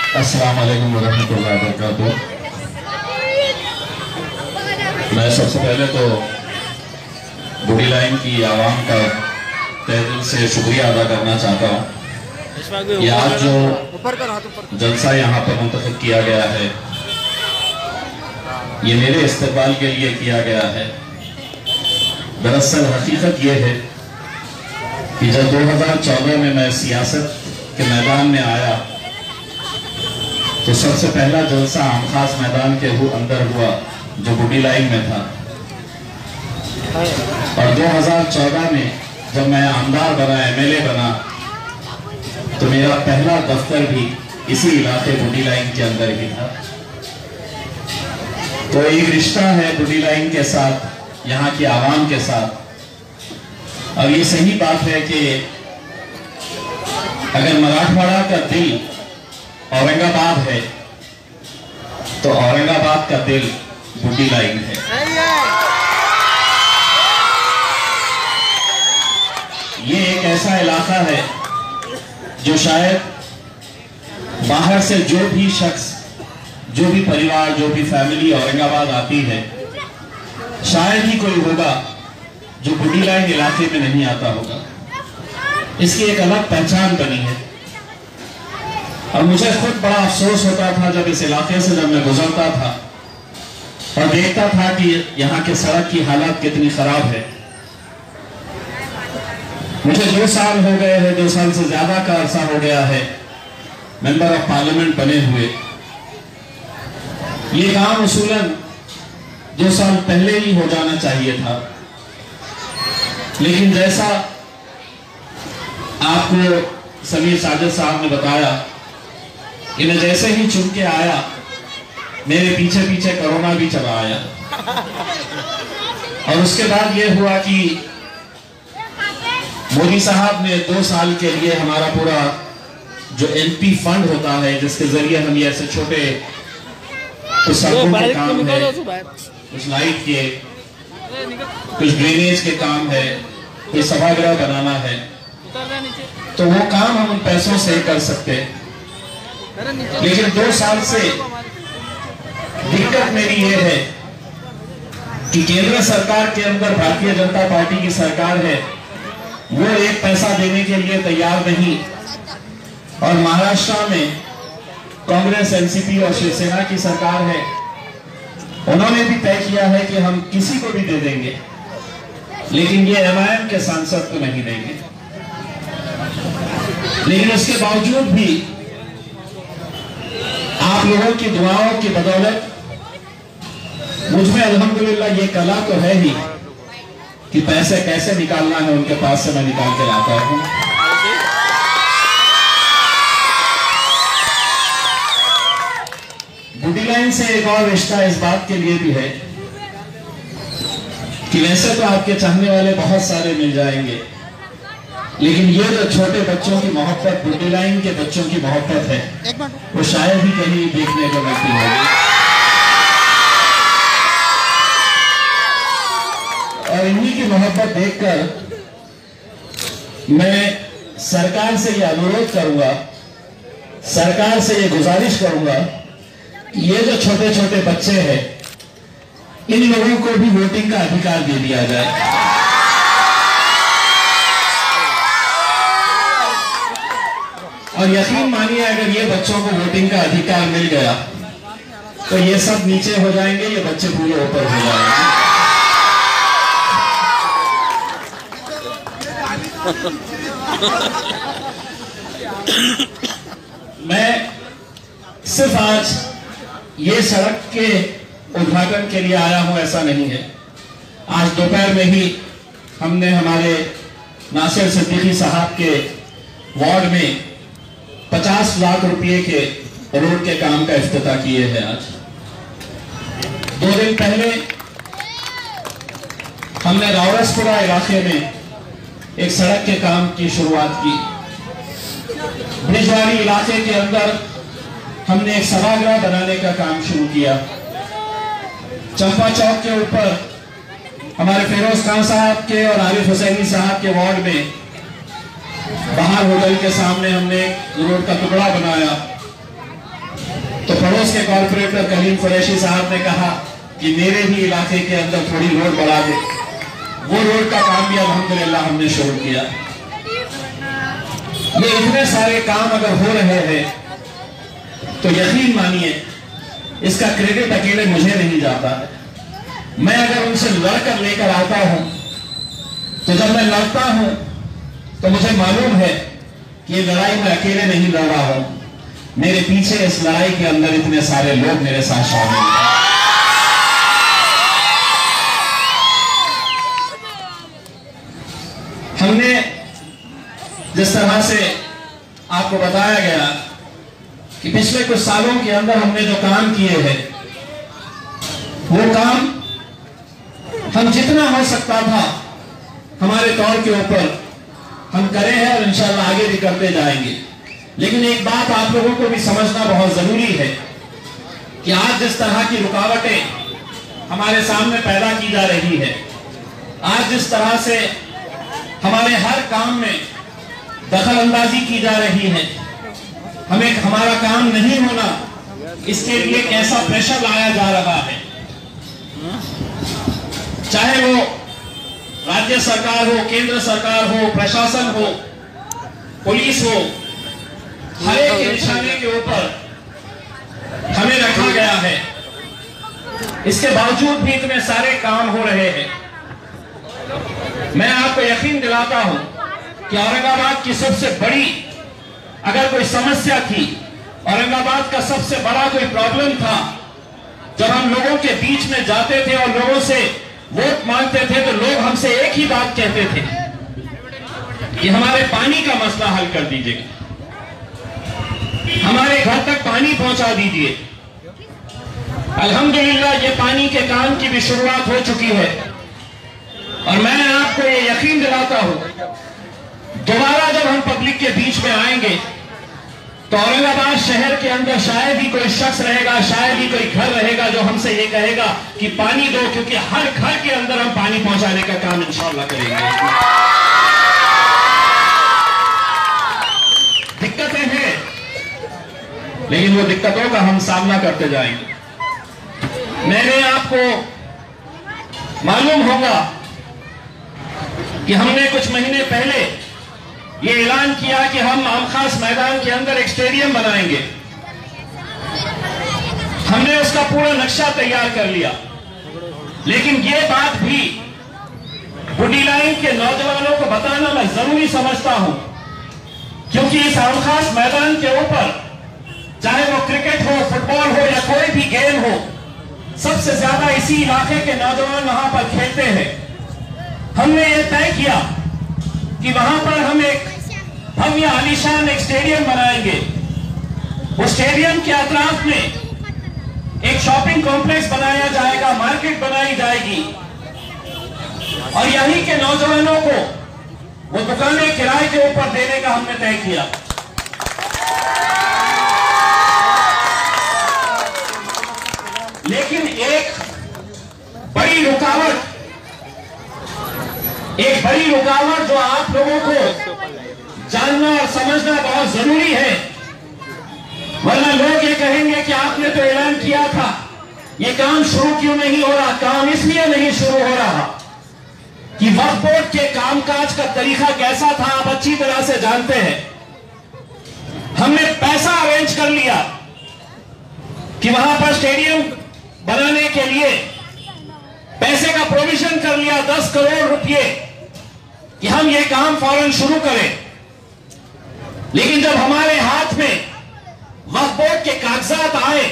अस्सलाम वालेकुम वरहमतुल्लाहि वबरकातुह। मैं सबसे पहले तो बूढ़ी लाइन की आवाम का तहे दिल से शुक्रिया अदा करना चाहता हूँ। ये आज जो जलसा यहाँ पर मुंतखब किया गया है, ये मेरे इस्तेक़बाल के लिए किया गया है। दरअसल हकीकत ये है कि जब 2014 में मैं सियासत के मैदान में आया तो सबसे पहला जलसा आम खास मैदान के अंदर हुआ जो बूढ़ी लाइन में था। और 2014 में जब मैं आमदार बना, MLA बना, तो मेरा पहला दफ्तर भी इसी इलाके बूढ़ी लाइन के अंदर ही था। तो एक रिश्ता है बूढ़ी लाइन के साथ, यहाँ की आवाम के साथ। और ये सही बात है कि अगर मराठवाड़ा का दिल औरंगाबाद है तो औरंगाबाद का दिल बूढ़ी लाइन है। ये एक ऐसा इलाका है जो शायद बाहर से जो भी शख्स, जो भी परिवार, जो भी फैमिली औरंगाबाद आती है, शायद ही कोई होगा जो बूढ़ी लाइन इलाके में नहीं आता होगा। इसकी एक अलग पहचान बनी है। और मुझे खुद बड़ा अफसोस होता था जब इस इलाके से जब मैं गुजरता था और देखता था कि यहाँ के सड़क की हालत कितनी खराब है। मुझे 2 साल हो गए हैं, 2 साल से ज्यादा का अरसा हो गया है मेंबर ऑफ पार्लियामेंट बने हुए। ये काम उसूलन 2 साल पहले ही हो जाना चाहिए था, लेकिन जैसा आपको समीर साजिद साहब ने बताया कि मैं जैसे ही चुन के आया, मेरे पीछे पीछे कोरोना भी चला आया। और उसके बाद ये हुआ कि मोदी साहब ने 2 साल के लिए हमारा पूरा जो MP फंड होता है, जिसके जरिए हम ये ऐसे छोटे कुछ सड़कों के काम है, कुछ लाइट के, कुछ ड्रेनेज के काम है, कोई सभागृह बनाना है, तो वो काम हम उन पैसों से कर सकते। लेकिन 2 साल से दिक्कत मेरी ये है कि केंद्र सरकार के अंदर भारतीय जनता पार्टी की सरकार है, वो 1 पैसा देने के लिए तैयार नहीं। और महाराष्ट्र में कांग्रेस, NCP और शिवसेना की सरकार है, उन्होंने भी तय किया है कि हम किसी को भी दे देंगे, लेकिन ये MIM के सांसद को नहीं देंगे। लेकिन उसके बावजूद भी आप लोगों की दुआओं की बदौलत मुझ में अल्हम्दुलिल्लाह ये कला तो है ही कि पैसे कैसे निकालना है, उनके पास से मैं निकाल के लाता हूं। बूढ़ी लाइन से एक और रिश्ता इस बात के लिए भी है कि वैसे तो आपके चाहने वाले बहुत सारे मिल जाएंगे, लेकिन ये जो छोटे बच्चों की मोहब्बत, बूढ़ी लाइन के बच्चों की मोहब्बत है, वो शायद ही कहीं देखने को मिलती होगी। और इन्हीं की मोहब्बत देखकर मैं सरकार से ये अनुरोध करूंगा, सरकार से ये गुजारिश करूंगा कि ये जो छोटे छोटे बच्चे हैं, इन लोगों को भी वोटिंग का अधिकार दे दिया जाए। और यकीन मानिए, अगर ये बच्चों को वोटिंग का अधिकार मिल गया तो ये सब नीचे हो जाएंगे, ये बच्चे पूरे ऊपर हो जाएंगे। मैं सिर्फ आज ये सड़क के उद्घाटन के लिए आया हूं ऐसा नहीं है। आज दोपहर में ही हमने हमारे नासिर सिद्दीकी साहब के वार्ड में 50 लाख रुपए के रोड के काम का इफ्तिताह किए हैं। आज 2 दिन पहले हमने रावरसपुरा इलाके में एक सड़क के काम की शुरुआत की। ब्रिजवाड़ी इलाके के अंदर हमने एक सभागृह बनाने का काम शुरू किया। चंपा चौक के ऊपर हमारे फिरोज खान साहब के और आरिफ हुसैनी साहब के वार्ड में बाहर होटल के सामने हमने रोड का टुकड़ा बनाया। तो पड़ोस के कॉर्पोरेटर कलीम कुरैशी साहब ने कहा कि मेरे ही इलाके के अंदर थोड़ी रोड बढ़ा दे। वो रोड का काम भी अल्हम्दुलिल्लाह हमने शुरू किया। ये इतने सारे काम अगर हो रहे हैं तो यकीन मानिए इसका क्रेडिट अकेले मुझे नहीं जाता है। मैं अगर उनसे लड़कर लेकर आता हूं तो जब मैं लड़ता हूं तो मुझे मालूम है कि ये लड़ाई मैं अकेले नहीं लड़ रहा हूं, मेरे पीछे इस लड़ाई के अंदर इतने सारे लोग मेरे साथ शामिल हैं। हमने जिस तरह से आपको बताया गया कि पिछले कुछ सालों के अंदर हमने जो काम किए हैं वो काम हम जितना हो सकता था हमारे तौर के ऊपर हम करे हैं और इंशाल्लाह आगे भी करते जाएंगे। लेकिन एक बात आप लोगों को भी समझना बहुत जरूरी है कि आज जिस तरह की रुकावटें हमारे सामने पैदा की जा रही है, आज जिस तरह से हमारे हर काम में दखल अंदाजी की जा रही है, हमें हमारा काम नहीं होना इसके लिए कैसा प्रेशर लाया जा रहा है, चाहे वो राज्य सरकार हो, केंद्र सरकार हो, प्रशासन हो, पुलिस हो, हर एक के निशाने के ऊपर हमें रखा गया है। इसके बावजूद भी इतने सारे काम हो रहे हैं। मैं आपको यकीन दिलाता हूं कि औरंगाबाद की सबसे बड़ी अगर कोई समस्या थी, औरंगाबाद का सबसे बड़ा कोई प्रॉब्लम था, जब हम लोगों के बीच में जाते थे और लोगों से वोट मांगते थे तो लोग हमसे एक ही बात कहते थे कि हमारे पानी का मसला हल कर दीजिए, हमारे घर तक पानी पहुंचा दीजिए। अल्हम्दुलिल्लाह ये पानी के काम की भी शुरुआत हो चुकी है और मैं आपको ये यकीन दिलाता हूं दोबारा जब हम पब्लिक के बीच में आएंगे तो औरंगाबाद शहर के अंदर शायद ही कोई शख्स रहेगा, शायद ही कोई घर रहेगा जो हमसे ये कहेगा कि पानी दो, क्योंकि हर घर के अंदर हम पानी पहुंचाने का काम इंशाअल्लाह करेंगे। दिक्कतें हैं लेकिन वो दिक्कतों का हम सामना करते जाएंगे। मैंने आपको मालूम होगा कि हमने कुछ महीने पहले ये ऐलान किया कि हम आमखास मैदान के अंदर एक स्टेडियम बनाएंगे। हमने उसका पूरा नक्शा तैयार कर लिया, लेकिन ये बात भी बुढ़ी लाइन के नौजवानों को बताना मैं जरूरी समझता हूं, क्योंकि इस आमखास मैदान के ऊपर चाहे वो क्रिकेट हो, फुटबॉल हो या कोई भी गेम हो, सबसे ज्यादा इसी इलाके के नौजवान वहां पर खेलते हैं। हमने ये तय किया कि वहां पर हम एक भव्य आलीशान एक स्टेडियम बनाएंगे। उस स्टेडियम के अतराफ में एक शॉपिंग कॉम्प्लेक्स बनाया जाएगा, मार्केट बनाई जाएगी और यहीं के नौजवानों को वो दुकानें किराए के ऊपर देने का हमने तय किया। लेकिन एक बड़ी रुकावट जो आप लोगों को जानना और समझना बहुत जरूरी है, वरना लोग ये कहेंगे कि आपने तो ऐलान किया था, ये काम शुरू क्यों नहीं हो रहा। काम इसलिए नहीं शुरू हो रहा कि वक्फ बोर्ड के कामकाज का तरीका कैसा था आप अच्छी तरह से जानते हैं। हमने पैसा अरेंज कर लिया कि वहां पर स्टेडियम बनाने के लिए पैसे का प्रोविजन कर लिया 10 करोड़ रुपए कि हम ये काम फौरन शुरू करें। लेकिन जब हमारे हाथ में वक्फ बोर्ड के कागजात आए,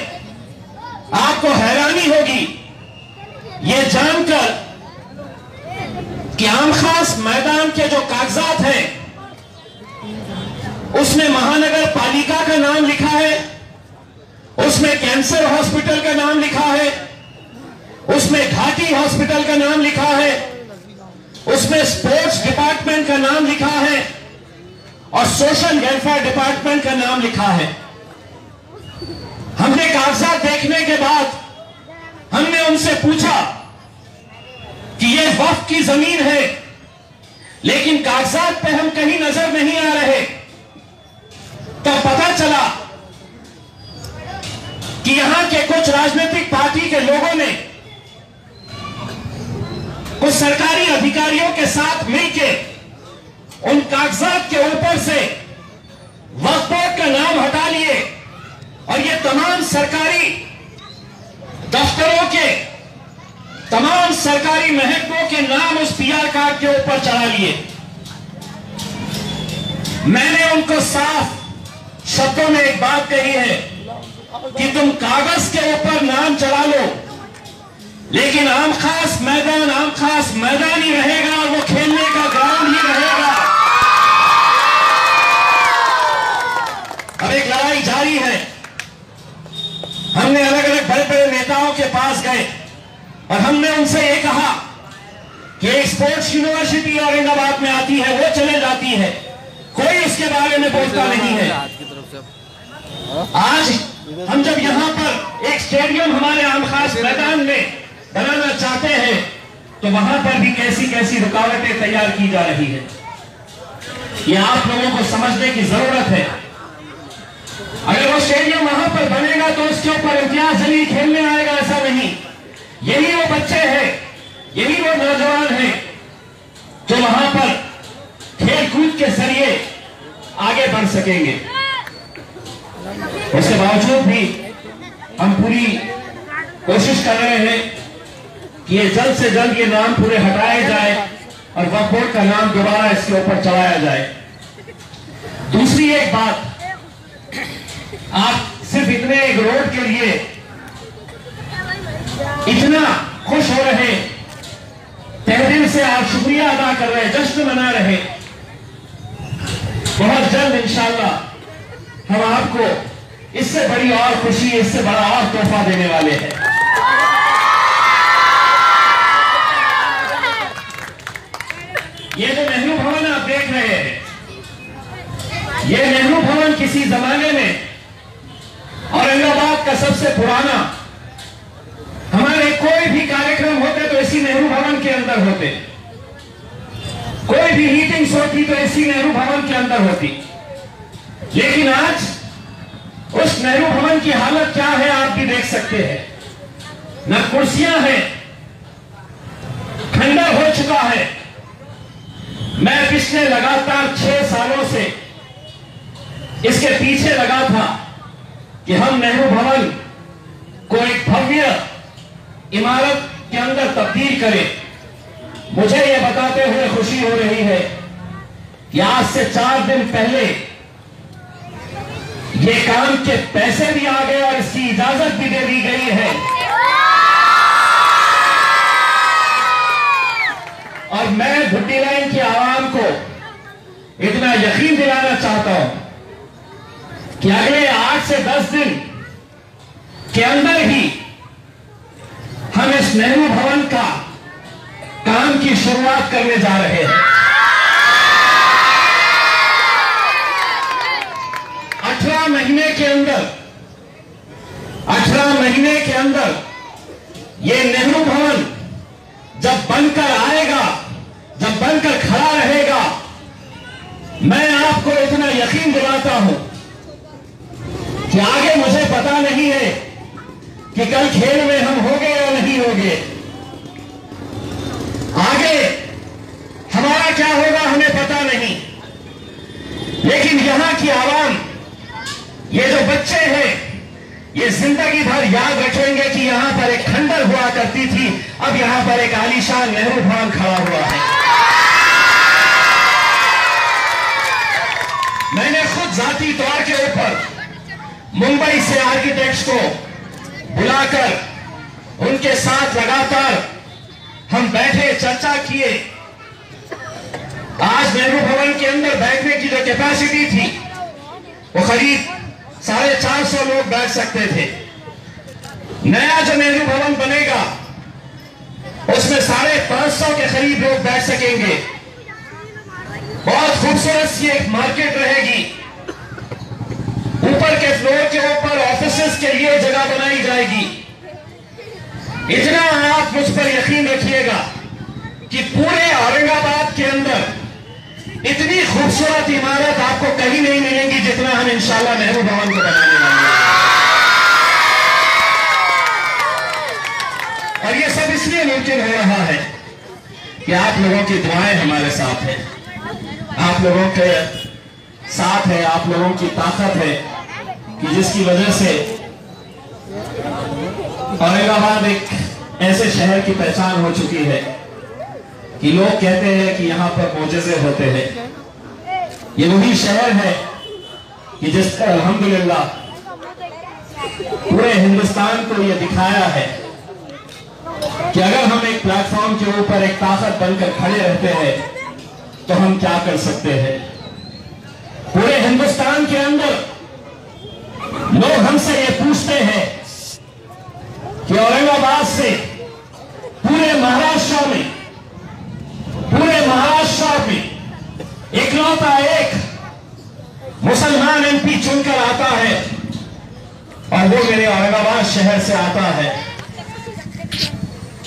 आपको हैरानी होगी ये जानकर कि आमखास मैदान के जो कागजात हैं उसमें महानगर पालिका का नाम लिखा है, उसमें कैंसर हॉस्पिटल का नाम लिखा है, उसमें घाटी हॉस्पिटल का नाम लिखा है, उसमें स्पोर्ट्स डिपार्टमेंट का नाम लिखा है और सोशल वेलफेयर डिपार्टमेंट का नाम लिखा है। हमने कागजात देखने के बाद हमने उनसे पूछा कि ये वक्फ की जमीन है, लेकिन कागजात पे हम कहीं नजर नहीं आ रहे। तब पता चला कुछ राजनीतिक पार्टी के लोगों ने कुछ सरकारी अधिकारियों के साथ मिलकर उन कागजात के ऊपर से वक्फ बोर्ड का नाम हटा लिए और ये तमाम सरकारी दफ्तरों के, तमाम सरकारी महकमों के नाम उस पीआर कार्ड के ऊपर चढ़ा लिए। मैंने उनको साफ शब्दों में एक बात कही है कि तुम कागज के ऊपर नाम चढ़ा लो, लेकिन आम खास मैदान ही रहेगा और वो खेलने का ग्राउंड ही रहेगा। अब एक लड़ाई जारी है। हमने अलग अलग बड़े बड़े नेताओं के पास गए और हमने उनसे ये कहा कि एक स्पोर्ट्स यूनिवर्सिटी औरंगाबाद में आती है, वो चले जाती है, कोई उसके बारे में बोलता नहीं है। आज हम जब यहां पर एक स्टेडियम हमारे आम खास मैदान में बनाना चाहते हैं तो वहां पर भी कैसी कैसी रुकावटें तैयार की जा रही है, ये आप लोगों को समझने की जरूरत है। अगर वो स्टेडियम वहां पर बनेगा तो उसके ऊपर इम्तियाज अली खेलने आएगा, ऐसा नहीं। यही वो बच्चे हैं, यही वो नौजवान हैं जो वहां पर खेल कूद के जरिए आगे बढ़ सकेंगे। उसके बावजूद भी हम पूरी कोशिश कर रहे हैं कि ये जल्द से जल्द ये नाम पूरे हटाए जाए और वक्फ बोर्ड का नाम दोबारा इसके ऊपर चढ़ाया जाए। दूसरी एक बात, आप सिर्फ इतने एक रोड के लिए इतना खुश हो रहे, तहे दिल से आप शुक्रिया अदा कर रहे, जश्न मना रहे, बहुत जल्द इंशाअल्लाह हम आपको इससे बड़ी और खुशी, इससे बड़ा और तोहफा देने वाले हैं। ये जो नेहरू भवन आप देख रहे हैं, ये नेहरू भवन किसी जमाने में औरंगाबाद का सबसे पुराना, हमारे कोई भी कार्यक्रम होते तो इसी नेहरू भवन के अंदर होते, कोई भी मीटिंग्स होती तो इसी नेहरू भवन के अंदर होती। लेकिन आज उस नेहरू भवन की हालत क्या है आप भी देख सकते हैं। न कुर्सियां हैं, खंडर हो चुका है। मैं पिछले लगातार 6 सालों से इसके पीछे लगा था कि हम नेहरू भवन को एक भव्य इमारत के अंदर तब्दील करें। मुझे यह बताते हुए खुशी हो रही है कि आज से 4 दिन पहले ये काम के पैसे भी आ गए और इसकी इजाजत भी दे दी गई है। और मैं भुट्टी लाइन की आवाम को इतना यकीन दिलाना चाहता हूं कि अगले 8 से 10 दिन के अंदर ही हम इस नेहरू भवन का काम की शुरुआत करने जा रहे हैं। 18 महीने के अंदर ये नेहरू भवन जब बनकर आएगा, जब बनकर खड़ा रहेगा, मैं आपको इतना यकीन दिलाता हूं कि आगे मुझे पता नहीं है कि कल खेल में हम होंगे या नहीं होंगे, आगे हमारा क्या होगा हमें पता नहीं, लेकिन यहां की आवाम, ये जो बच्चे हैं, ये जिंदगी भर याद रखेंगे कि यहां पर एक खंडर हुआ करती थी, अब यहां पर एक आलीशान नेहरू भवन खड़ा हुआ है। मैंने खुद जाती तौर के ऊपर मुंबई से आर्किटेक्ट्स को बुलाकर उनके साथ लगातार हम बैठे, चर्चा किए। आज नेहरू भवन के अंदर बैठने की जो कैपेसिटी थी वो करीब 450 लोग बैठ सकते थे। नया जो नेहरू भवन बनेगा उसमें 550 के करीब लोग बैठ सकेंगे। बहुत खूबसूरत सी एक मार्केट रहेगी। ऊपर के फ्लोर के ऊपर ऑफिसेस के लिए जगह बनाई जाएगी। इतना आप मुझ पर यकीन रखिएगा कि पूरे औरंगाबाद के अंदर इतनी खूबसूरत इमारत आपको कहीं नहीं मिलेगी जितना हम इंशाल्लाह नेहरू भवन को बनाने वाले हैं। मुमकिन हो रहा है कि आप लोगों की दुआएं हमारे साथ है, आप लोगों के साथ है, आप लोगों की ताकत है कि जिसकी वजह से औरंगाबाद एक ऐसे शहर की पहचान हो चुकी है कि लोग कहते हैं कि यहाँ पर मोजज़े होते हैं। ये वही शहर है कि जिस पर अल्हम्दुलिल्लाह पूरे हिंदुस्तान को ये दिखाया है कि अगर हम एक प्लेटफॉर्म के ऊपर एक ताकत बनकर खड़े रहते हैं तो हम क्या कर सकते हैं। पूरे हिंदुस्तान के अंदर लोग हमसे ये पूछते हैं कि औरंगाबाद से पूरे महाराष्ट्र में इकलौता एक मुसलमान एमपी चुनकर आता है और वो मेरे औरंगाबाद शहर से आता है।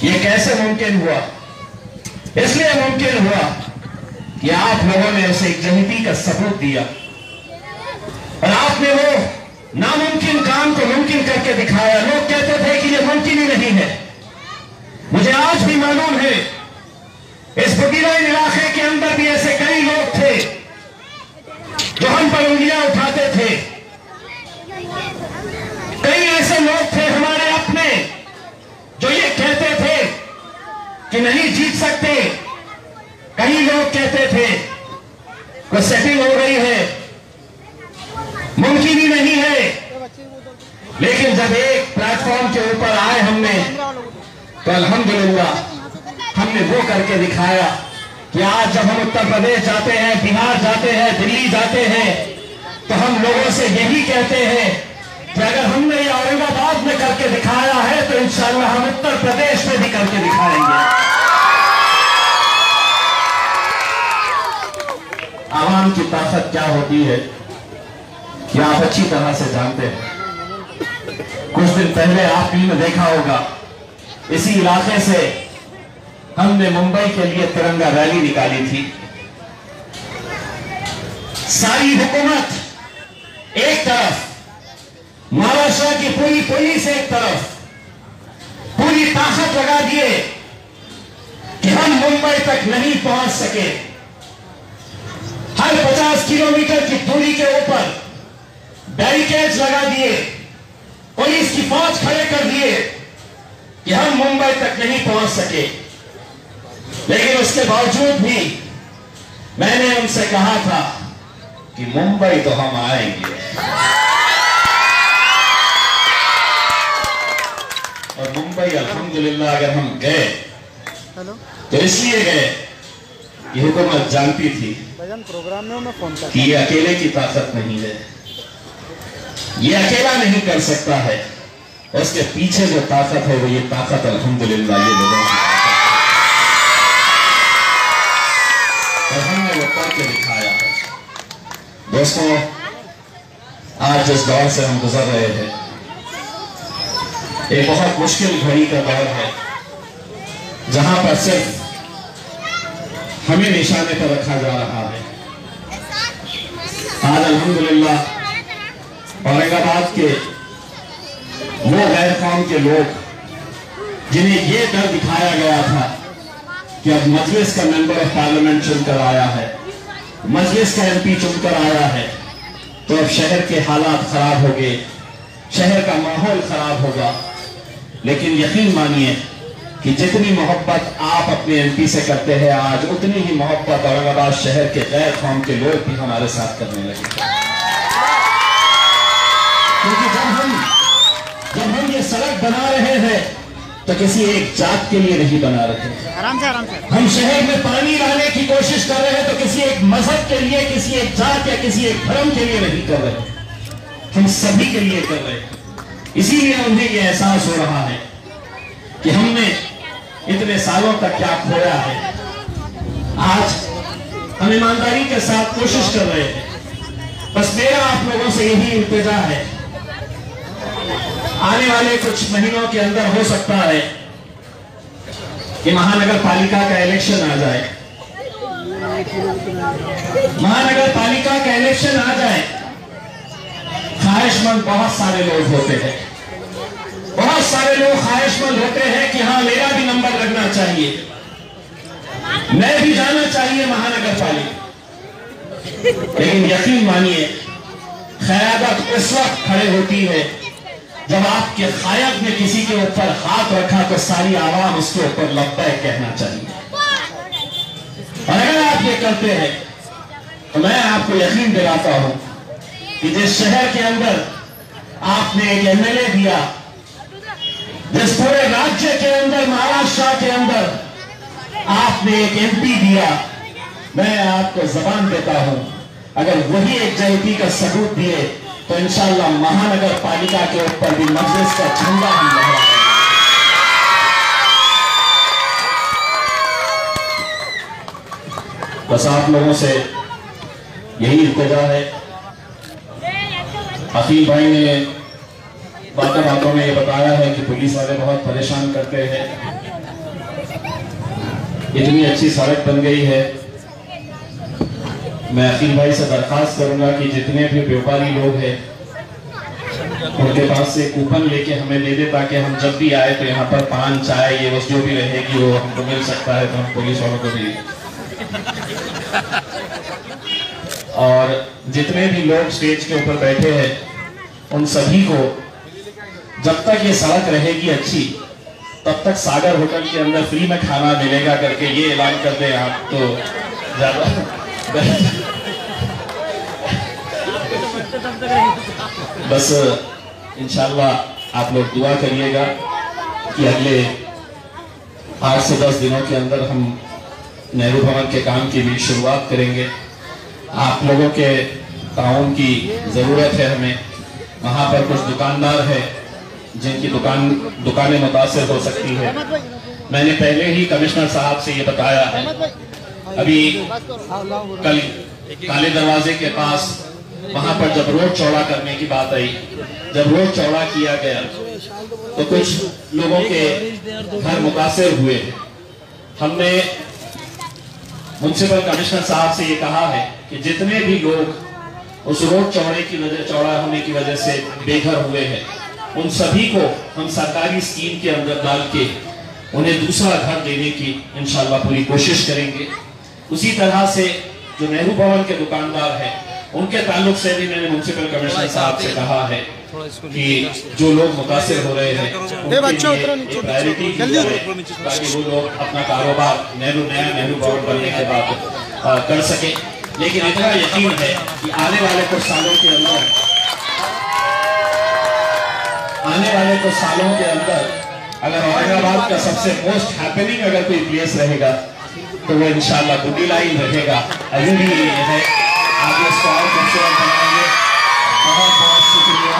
ये कैसे मुमकिन हुआ? इसलिए मुमकिन हुआ कि आप लोगों ने उसे एक जहती का सबूत दिया और आपने वो नामुमकिन काम को मुमकिन करके दिखाया। लोग कहते थे कि ये मुमकिन ही नहीं है। मुझे आज भी मालूम है इस बुटीराइन इलाके के अंदर भी ऐसे कई लोग थे जो हम पर उंगलियां उठाते थे। कई ऐसे लोग थे हमारे अपने जो ये कहते थे कि नहीं जीत सकते। कई लोग कहते थे वो सेटिंग हो गई है, मुमकिन ही नहीं है। लेकिन जब एक प्लेटफॉर्म के ऊपर आए हमने तो अल्हम्दुलिल्लाह हमने वो करके दिखाया कि आज जब हम उत्तर प्रदेश जाते हैं, बिहार जाते हैं, दिल्ली जाते हैं तो हम लोगों से यही कहते हैं कि अगर हमने ये औरंगाबाद में करके दिखाया है तो इंशाअल्लाह हम उत्तर प्रदेश में भी करके दिखाएंगे। आवाम की ताकत क्या होती है ये आप अच्छी तरह से जानते हैं। कुछ दिन पहले आपने देखा होगा इसी इलाके से हमने मुंबई के लिए तिरंगा रैली निकाली थी। सारी हुकूमत एक तरफ, महाराष्ट्र की पूरी पुलिस एक तरफ, पूरी ताकत लगा दिए कि हम मुंबई तक नहीं पहुंच सके। हर 50 किलोमीटर की दूरी के ऊपर बैरिकेड्स लगा दिए, पुलिस की फौज खड़े कर दिए कि हम मुंबई तक नहीं पहुंच सके। लेकिन उसके बावजूद भी मैंने उनसे कहा था कि मुंबई तो हम आएंगे और मुंबई अल्हम्दुलिल्लाह अगर हम गए तो इसलिए गए कि हुकूमत जानती थी प्रोग्राम में मैं फोन कि ये अकेले की ताकत नहीं है, ये अकेला नहीं कर सकता है। उसके पीछे जो ताकत है वो ये ताकत अल्हम्दुलिल्लाह ये लोगों की और हमने वो करके दिखाया है। दोस्तों, आज जिस दौर से हम गुजर रहे हैं एक बहुत मुश्किल घड़ी का दौर है जहां पर सिर्फ हमें निशाने पर रखा जा रहा है। आज अल्हम्दुलिल्लाह औरंगाबाद के वो गैर कौम के लोग जिन्हें ये डर दिखाया गया था कि अब मजलिस का मेंबर ऑफ पार्लियामेंट चुनकर आया है, मजलिस का एमपी चुनकर आया है, तो अब शहर के हालात खराब हो गए, शहर का माहौल खराब होगा। लेकिन यकीन मानिए कि जितनी मोहब्बत आप अपने एमपी से करते हैं आज उतनी ही मोहब्बत औरंगाबाद शहर के गैर कौम के लोग भी हमारे साथ करने लगे। क्योंकि जब हम ये सड़क बना रहे हैं तो किसी एक जात के लिए नहीं बना रहे। आराम से हम शहर में पानी लाने की कोशिश कर रहे हैं तो किसी एक मजहब के लिए, किसी एक जात या किसी एक धर्म के लिए नहीं कर रहे, हम सभी के लिए कर रहे हैं। इसीलिए उन्हें यह एहसास हो रहा है कि हमने इतने सालों तक क्या खोया है। आज हम ईमानदारी के साथ कोशिश कर रहे हैं। बस मेरा आप लोगों से यही इल्तिजा है, आने वाले कुछ महीनों के अंदर हो सकता है कि महानगर पालिका का इलेक्शन आ जाए, महानगर पालिका का इलेक्शन आ जाए। ख्वाहिशमंद बहुत सारे लोग होते हैं, बहुत सारे लोग ख्वाहिशमंद होते हैं कि हाँ मेरा भी नंबर लगना चाहिए, मैं भी जाना चाहिए महानगर पालिका। लेकिन यकीन मानिए क़यादत उस वक्त खड़े होती है जब आपके कायद ने किसी के ऊपर हाथ रखा तो सारी आवाम उसके ऊपर लब्बैक कहना चाहिए। और अगर आप ये करते हैं तो मैं आपको यकीन दिलाता हूं कि जिस शहर के अंदर आपने एक एमएलए दिया, जिस पूरे राज्य के अंदर महाराष्ट्र के अंदर आपने एक एमपी दिया, मैं आपको जबान देता हूं अगर वही एक जयती का सबूत दिए तो इंशाअल्लाह महानगर पालिका के ऊपर भी मजलिस का झंडा हम लहराएंगे। बस आप लोगों से यही इल्तिजा है। अकील भाई ने बातों बातों में ये बताया है कि पुलिस वाले बहुत परेशान करते हैं। इतनी अच्छी सड़क बन गई है, मैं अकील भाई से दरखास्त करूंगा कि जितने भी व्यापारी लोग हैं उनके पास से कूपन लेके हमें दे दे ताकि हम जब भी आए तो यहाँ पर पान चाय ये वस्तु जो भी रहेगी वो हमको मिल सकता है तो हम पुलिस वालों को भी। और जितने भी लोग स्टेज के ऊपर बैठे हैं उन सभी को जब तक ये सड़क रहेगी अच्छी तब तक सागर होटल के अंदर फ्री में खाना मिलेगा करके ये ऐलान कर दे आप तो ज्यादा। बस इंशाल्लाह आप लोग दुआ करिएगा कि अगले 8 से 10 दिनों के अंदर हम नेहरू भवन के काम की भी शुरुआत करेंगे। आप लोगों के ताउन की जरूरत है हमें। वहां पर कुछ दुकानदार है जिनकी दुकानें मुतासिर हो सकती है। मैंने पहले ही कमिश्नर साहब से ये बताया है। अभी कल काले दरवाजे के पास वहां पर जब रोड चौड़ा करने की बात आई, जब रोड चौड़ा किया गया तो कुछ लोगों के घर मुतासिर हुए। हमने म्युनिसिपल कमिश्नर साहब से ये कहा है कि जितने भी लोग उस रोड चौड़ा होने की वजह से बेघर हुए हैं उन सभी को हम सरकारी स्कीम के अंदर डाल के उन्हें दूसरा घर देने की इंशाल्लाह पूरी कोशिश करेंगे। उसी तरह से जो नेहरू भवन के दुकानदार हैं उनके ताल्लुक से भी मैंने म्युनिसिपल कमिश्नर साहब से कहा है कि जो लोग मुतासिर हो रहे हैं उनके प्रायोरिटी दी जाए ताकि वो लोग अपना कारोबार नेहरू भवन बनने के बाद कर सके। लेकिन इतना यकीन है कि आने वाले कुछ सालों के अंदर अगर औरंगाबाद का सबसे मोस्ट हैपनिंग अगर कोई प्लेस रहेगा तो वो इंशाल्लाह गुड्डी लाइन रहेगा। अभी भी ये है, आप इसको और खूबसूरत बनाएंगे। बहुत बहुत शुक्रिया।